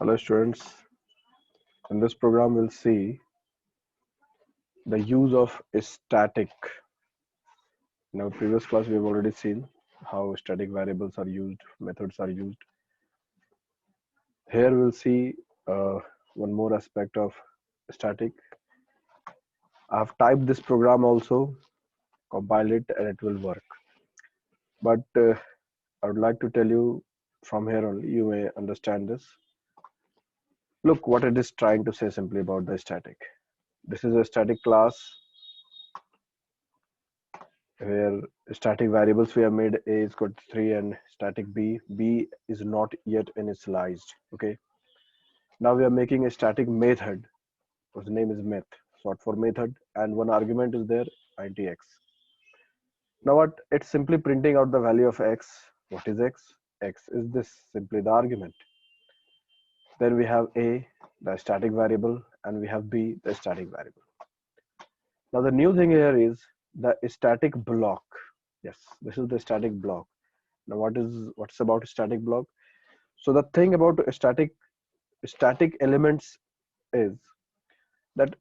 Hello students, in this program we'll see the use of static. In our previous class we have already seen how static variables are used, methods are used. Here we'll see one more aspect of static. I have typed this program also, compiled it and it will work. But I would like to tell you from here only, you may understand this. Look what it is trying to say simply about the static. This is a static class where static variables we have made a is equal to 3 and static b is not yet initialized. Okay, now we are making a static method whose name is meth, short for method, and one argument is there, int x. Now what, it's simply printing out the value of x. What is x? X is this, simply the argument. Then we have a, the static variable, and we have b, the static variable. Now the new thing here is the static block. Yes, this is the static block. Now what's about static block? So the thing about static elements is that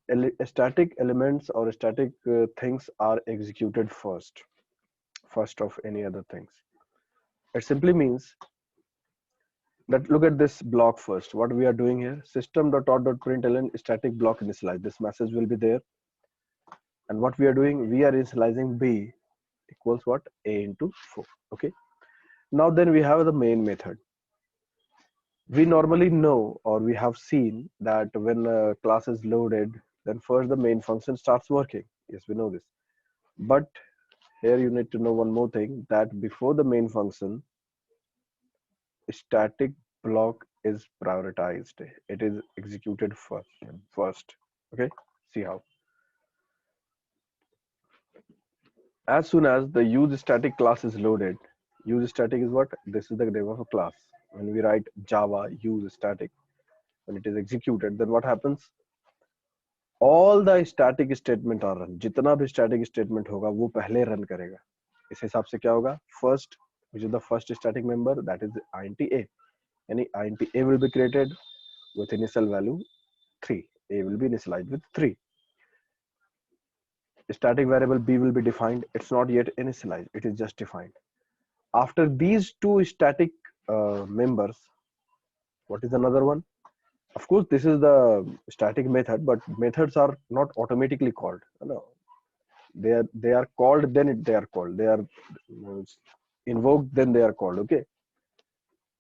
static elements or static things are executed first of any other things. It simply means that look at this block first. What we are doing here, system.out.println static block initialize. This message will be there. And what we are doing, we are initializing b equals what? A into 4. Okay. Now then we have the main method. We normally know or we have seen that when a class is loaded, then first the main function starts working. Yes, we know this. But here you need to know one more thing, that before the main function, static block is prioritized. It is executed first. Okay, see how. As soon as the use static class is loaded, use static is what? This is the name of a class. When we write Java use static, when it is executed, then what happens? All the static statement are run. जितना भी static statement होगा वो पहले run करेगा. इस हिसाब से क्या होगा? First, which is the first static member, that is int a. Any int a will be created with initial value 3. A will be initialized with 3. Static variable b will be defined. It's not yet initialized. It is just defined. After these two static members, what is another one? Of course, this is the static method, but methods are not automatically called. No, they are called, then they are called. They are invoked, then they are called. Okay.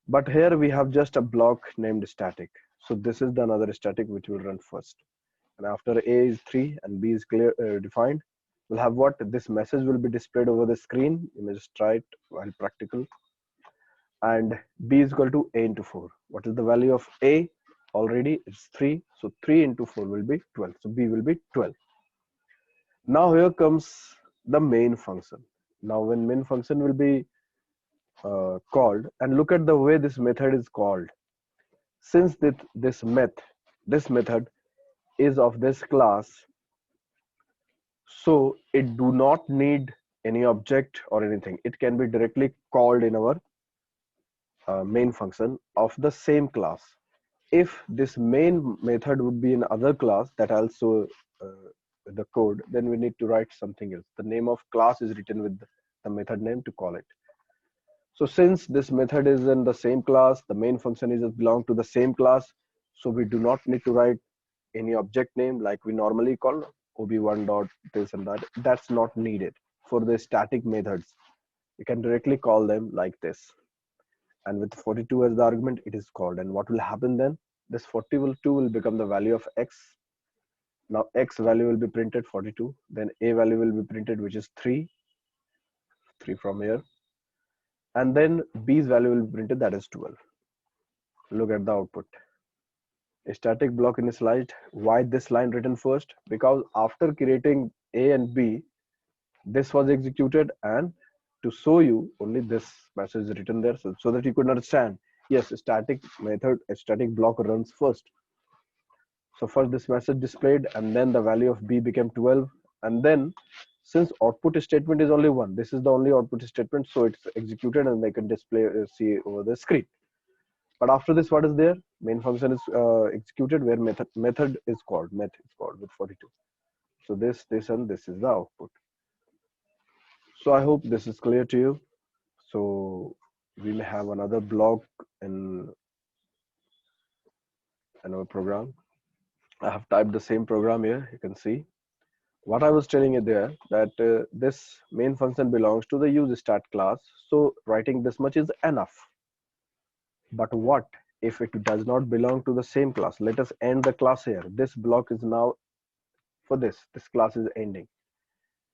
But here we have just a block named static. So this is the another static which will run first. And after a is 3 and b is clear defined, we'll have what? This message will be displayed over the screen. You may just try it while practical. And b is equal to a into 4. What is the value of a? Already it's 3. So 3 into 4 will be 12. So b will be 12. Now here comes the main function. Now when main function will be called, and look at the way this method is called. Since this method is of this class, so it do not need any object or anything. It can be directly called in our main function of the same class. If this main method would be in other class that also the code, then we need to write something else. The name of class is written with the method name to call it. So since this method is in the same class, the main function is belong to the same class, so we do not need to write any object name like we normally call ob1 dot this and that. That's not needed for the static methods. You can directly call them like this, and with 42 as the argument, it is called. And what will happen then? This 42 will become the value of x. Now x value will be printed 42, then a value will be printed, which is 3 from here, and then b's value will be printed, that is 12. Look at the output. A static block initialized. Why this line written first? Because after creating a and b, this was executed, and to show you only this message is written there, so that you could understand, yes, a static method, a static block runs first. So first this message displayed, and then the value of b became 12, and then since output statement is only one, this is the only output statement, so it's executed and they can display see over the screen. But after this, what is there? Main function is executed where method is called. Method is called with 42. So this and this is the output. So I hope this is clear to you. So we may have another block in our program. I have typed the same program here. You can see what I was telling you there, that this main function belongs to the use stat class. So writing this much is enough. But what if it does not belong to the same class? Let us end the class here. This block is now for this. This class is ending.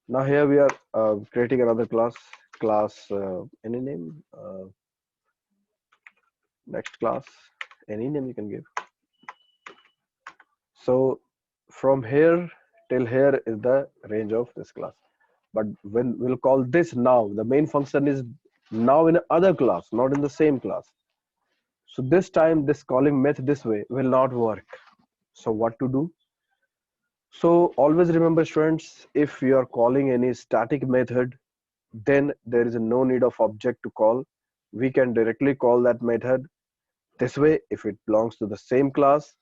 Now here we are creating another class any name, next class, any name you can give. So from here till here is the range of this class. But when we'll call this now, the main function is now in other class, not in the same class. So this time this calling method this way will not work. So what to do? So always remember students, if you are calling any static method, then there is no need of object to call. We can directly call that method this way if it belongs to the same class,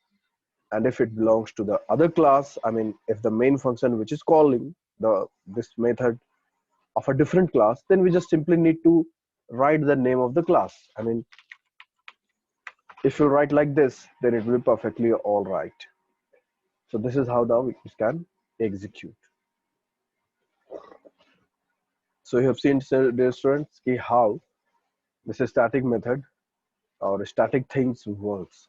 and if it belongs to the other class, I mean if the main function which is calling this method of a different class, then we just simply need to write the name of the class. I mean, if you write like this, then it will be perfectly all right. So this is how now we can execute. So you have seen, dear students, how this static method or static things works.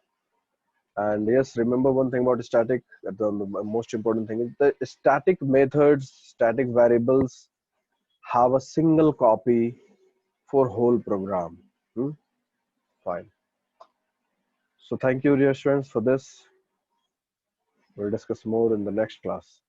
And yes, remember one thing about static, that the most important thing is the static methods, static variables have a single copy for whole program. Fine. So thank you, dear students, for this. We'll discuss more in the next class.